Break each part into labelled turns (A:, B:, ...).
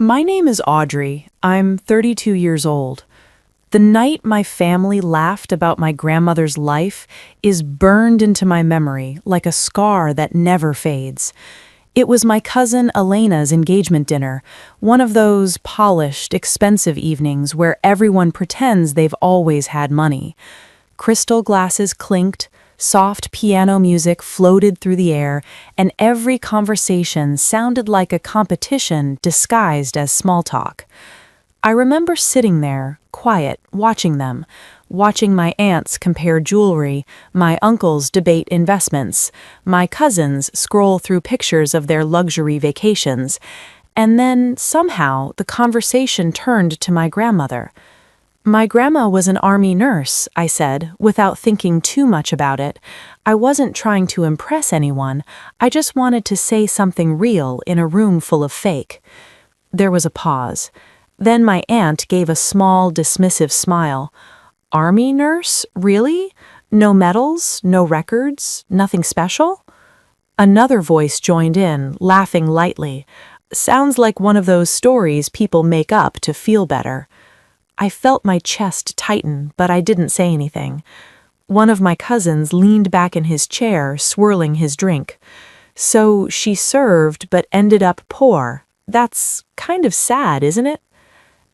A: My name is Audrey. I'm 32 years old. The night my family laughed about my grandmother's life is burned into my memory like a scar that never fades. It was my cousin Elena's engagement dinner, one of those polished, expensive evenings where everyone pretends they've always had money. Crystal glasses clinked, soft piano music floated through the air, and every conversation sounded like a competition disguised as small talk. I remember sitting there, quiet, watching them, watching my aunts compare jewelry, my uncles debate investments, my cousins scroll through pictures of their luxury vacations, and then, somehow, the conversation turned to my grandmother. "My grandma was an army nurse," I said, without thinking too much about it. I wasn't trying to impress anyone, I just wanted to say something real in a room full of fake. There was a pause. Then my aunt gave a small, dismissive smile. "Army nurse? Really? No medals? No records? Nothing special?" Another voice joined in, laughing lightly. "Sounds like one of those stories people make up to feel better." I felt my chest tighten, but I didn't say anything. One of my cousins leaned back in his chair, swirling his drink. "So she served but ended up poor. That's kind of sad, isn't it?"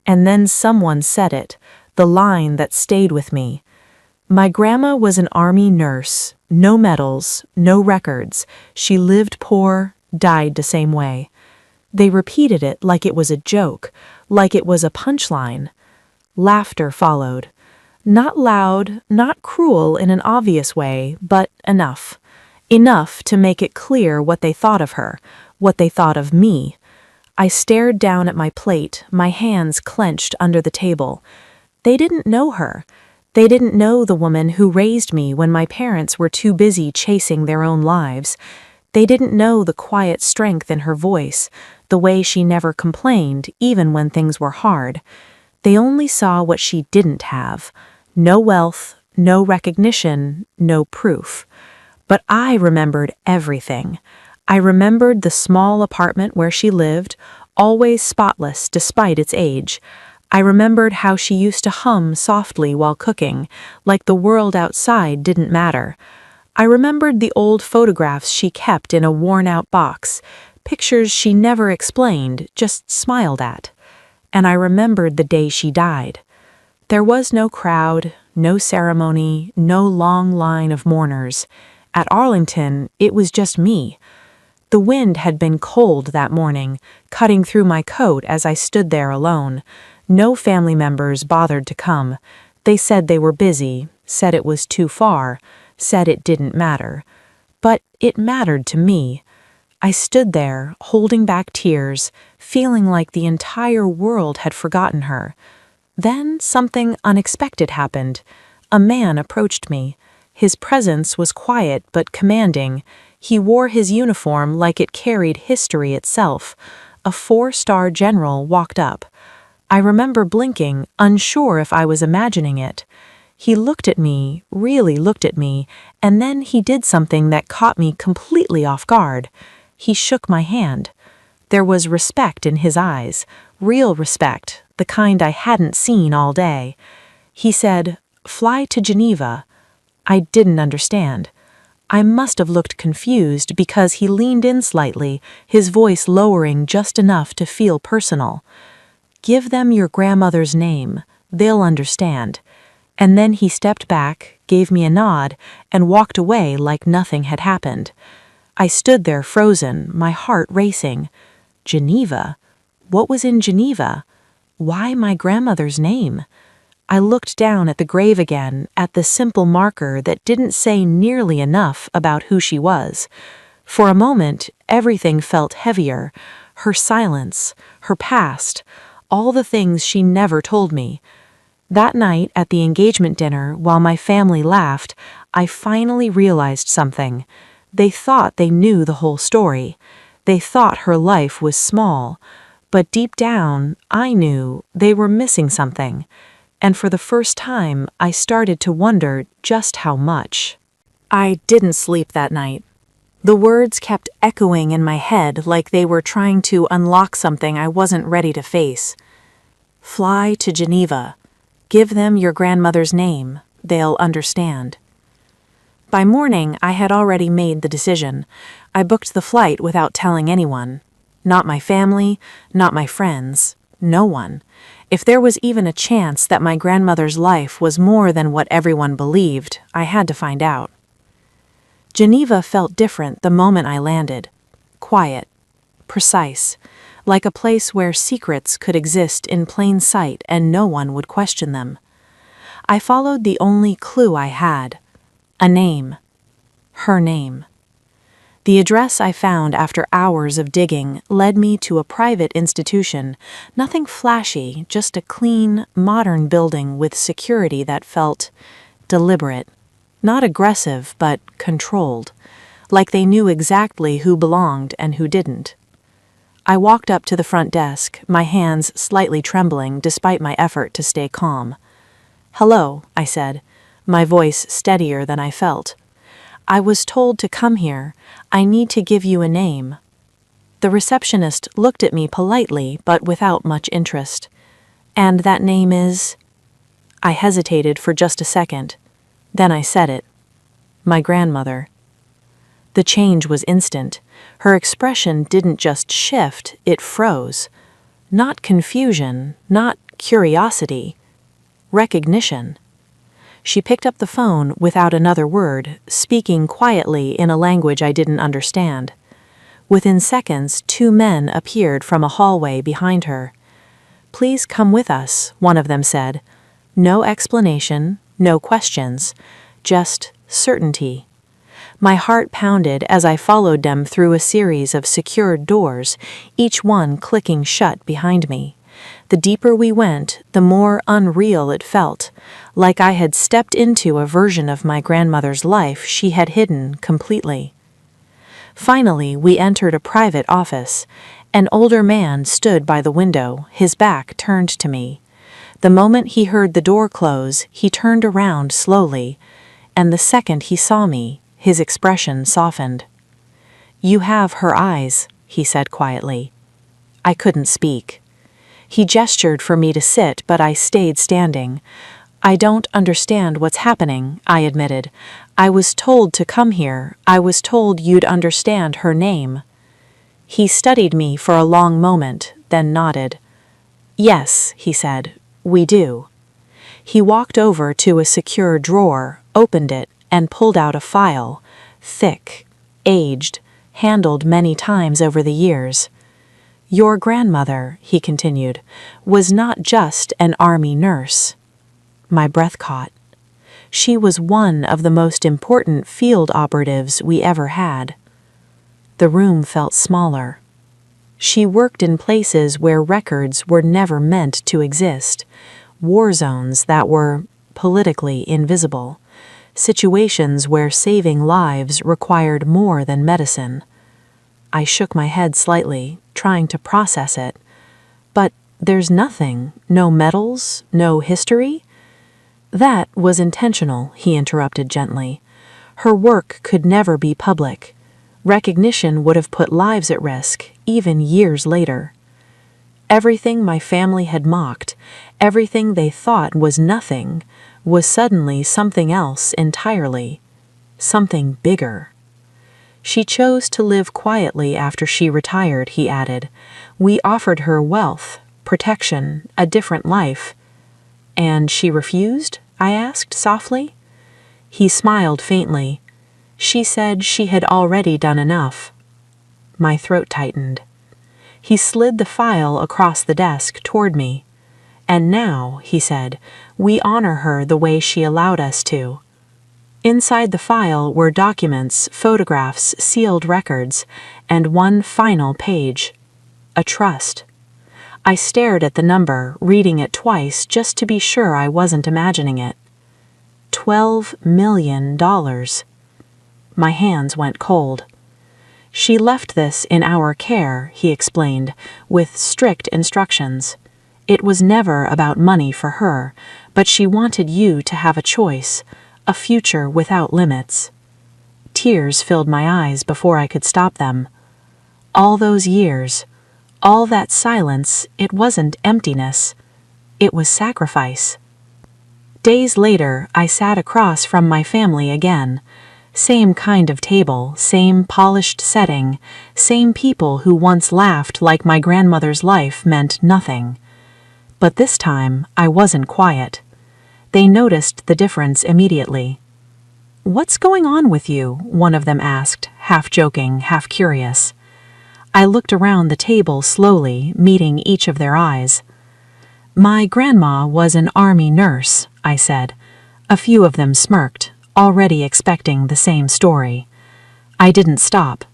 A: And then someone said it, the line that stayed with me. "My grandma was an army nurse. No medals, no records. She lived poor, died the same way." They repeated it like it was a joke, like it was a punchline. Laughter followed. Not loud, not cruel in an obvious way, but enough. Enough to make it clear what they thought of her, what they thought of me. I stared down at my plate, my hands clenched under the table. They didn't know her. They didn't know the woman who raised me when my parents were too busy chasing their own lives. They didn't know the quiet strength in her voice, the way she never complained, even when things were hard. They only saw what she didn't have. No wealth, no recognition, no proof. But I remembered everything. I remembered the small apartment where she lived, always spotless despite its age. I remembered how she used to hum softly while cooking, like the world outside didn't matter. I remembered the old photographs she kept in a worn-out box, pictures she never explained, just smiled at. And I remembered the day she died. There was no crowd, no ceremony, no long line of mourners. At Arlington, it was just me. The wind had been cold that morning, cutting through my coat as I stood there alone. No family members bothered to come. They said they were busy, said it was too far, said it didn't matter. But it mattered to me. I stood there, holding back tears, feeling like the entire world had forgotten her. Then something unexpected happened. A man approached me. His presence was quiet but commanding. He wore his uniform like it carried history itself. A 4-star general walked up. I remember blinking, unsure if I was imagining it. He looked at me, really looked at me, and then he did something that caught me completely off guard. He shook my hand. There was respect in his eyes, real respect, the kind I hadn't seen all day. He said, "Fly to Geneva." I didn't understand. I must have looked confused because he leaned in slightly, his voice lowering just enough to feel personal. "Give them your grandmother's name. They'll understand." And then he stepped back, gave me a nod, and walked away like nothing had happened. I stood there frozen, my heart racing. Geneva? What was in Geneva? Why my grandmother's name? I looked down at the grave again, at the simple marker that didn't say nearly enough about who she was. For a moment, everything felt heavier. Her silence, her past, all the things she never told me. That night at the engagement dinner, while my family laughed, I finally realized something. They thought they knew the whole story. They thought her life was small. But deep down, I knew they were missing something. And for the first time, I started to wonder just how much. I didn't sleep that night. The words kept echoing in my head like they were trying to unlock something I wasn't ready to face. Fly to Geneva. Give them your grandmother's name. They'll understand. By morning, I had already made the decision. I booked the flight without telling anyone. Not my family, not my friends, no one. If there was even a chance that my grandmother's life was more than what everyone believed, I had to find out. Geneva felt different the moment I landed. Quiet, precise, like a place where secrets could exist in plain sight and no one would question them. I followed the only clue I had. A name. Her name. The address I found after hours of digging led me to a private institution, nothing flashy, just a clean, modern building with security that felt deliberate. Not aggressive, but controlled, like they knew exactly who belonged and who didn't. I walked up to the front desk, my hands slightly trembling despite my effort to stay calm. "Hello," I said, my voice steadier than I felt. "I was told to come here. I need to give you a name." The receptionist looked at me politely but without much interest. "And that name is?" I hesitated for just a second. Then I said it. "My grandmother." The change was instant. Her expression didn't just shift, it froze. Not confusion, not curiosity. Recognition. She picked up the phone without another word, speaking quietly in a language I didn't understand. Within seconds, 2 men appeared from a hallway behind her. "Please come with us," one of them said. No explanation, no questions, just certainty. My heart pounded as I followed them through a series of secured doors, each one clicking shut behind me. The deeper we went, the more unreal it felt, like I had stepped into a version of my grandmother's life she had hidden completely. Finally, we entered a private office. An older man stood by the window, his back turned to me. The moment he heard the door close, he turned around slowly, and the second he saw me, his expression softened. "You have her eyes," he said quietly. I couldn't speak. He gestured for me to sit, but I stayed standing. "I don't understand what's happening," I admitted. "I was told to come here. I was told you'd understand her name." He studied me for a long moment, then nodded. "Yes," he said, "we do." He walked over to a secure drawer, opened it, and pulled out a file, thick, aged, handled many times over the years. "Your grandmother," he continued, "was not just an army nurse." My breath caught. She was one of the most important field operatives we ever had. The room felt smaller. She worked in places where records were never meant to exist, war zones that were politically invisible, situations where saving lives required more than medicine. I shook my head slightly, trying to process it. "But there's nothing, no medals, no history?" "That was intentional," he interrupted gently. "Her work could never be public. Recognition would have put lives at risk, even years later. Everything my family had mocked, everything they thought was nothing, was suddenly something else entirely. Something bigger." "She chose to live quietly after she retired," he added. "We offered her wealth, protection, a different life." "And she refused?" I asked softly. He smiled faintly. "She said she had already done enough." My throat tightened. He slid the file across the desk toward me. "And now," he said, "we honor her the way she allowed us to." Inside the file were documents, photographs, sealed records, and one final page. A trust. I stared at the number, reading it twice just to be sure I wasn't imagining it. $12 million. My hands went cold. "She left this in our care," he explained, with strict instructions. "It was never about money for her, but she wanted you to have a choice, a future without limits." Tears filled my eyes before I could stop them. All those years, all that silence, it wasn't emptiness. It was sacrifice. Days later, I sat across from my family again. Same kind of table, same polished setting, same people who once laughed like my grandmother's life meant nothing. But this time, I wasn't quiet. They noticed the difference immediately. "What's going on with you?" one of them asked, half joking, half curious. I looked around the table slowly, meeting each of their eyes. "My grandma was an army nurse," I said. A few of them smirked, already expecting the same story. I didn't stop.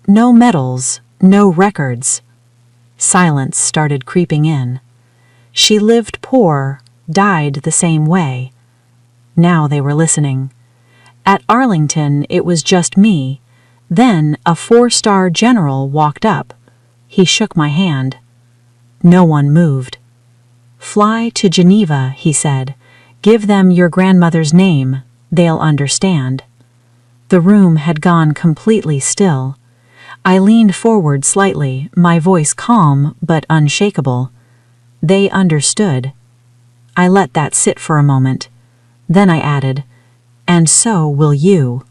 A: No medals, no records. Silence started creeping in. She lived poor, died the same way. Now they were listening. At Arlington, it was just me. Then a 4-star general walked up. He shook my hand. No one moved. "Fly to Geneva," he said. "Give them your grandmother's name. They'll understand." The room had gone completely still. I leaned forward slightly, my voice calm but unshakable. They understood. I let that sit for a moment. Then I added, "And so will you."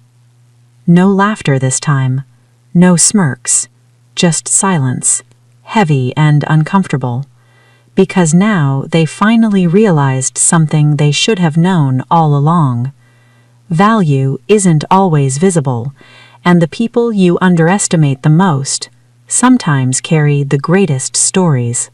A: No laughter this time. No smirks. Just silence, heavy and uncomfortable. Because now they finally realized something they should have known all along. Value isn't always visible, and the people you underestimate the most sometimes carry the greatest stories.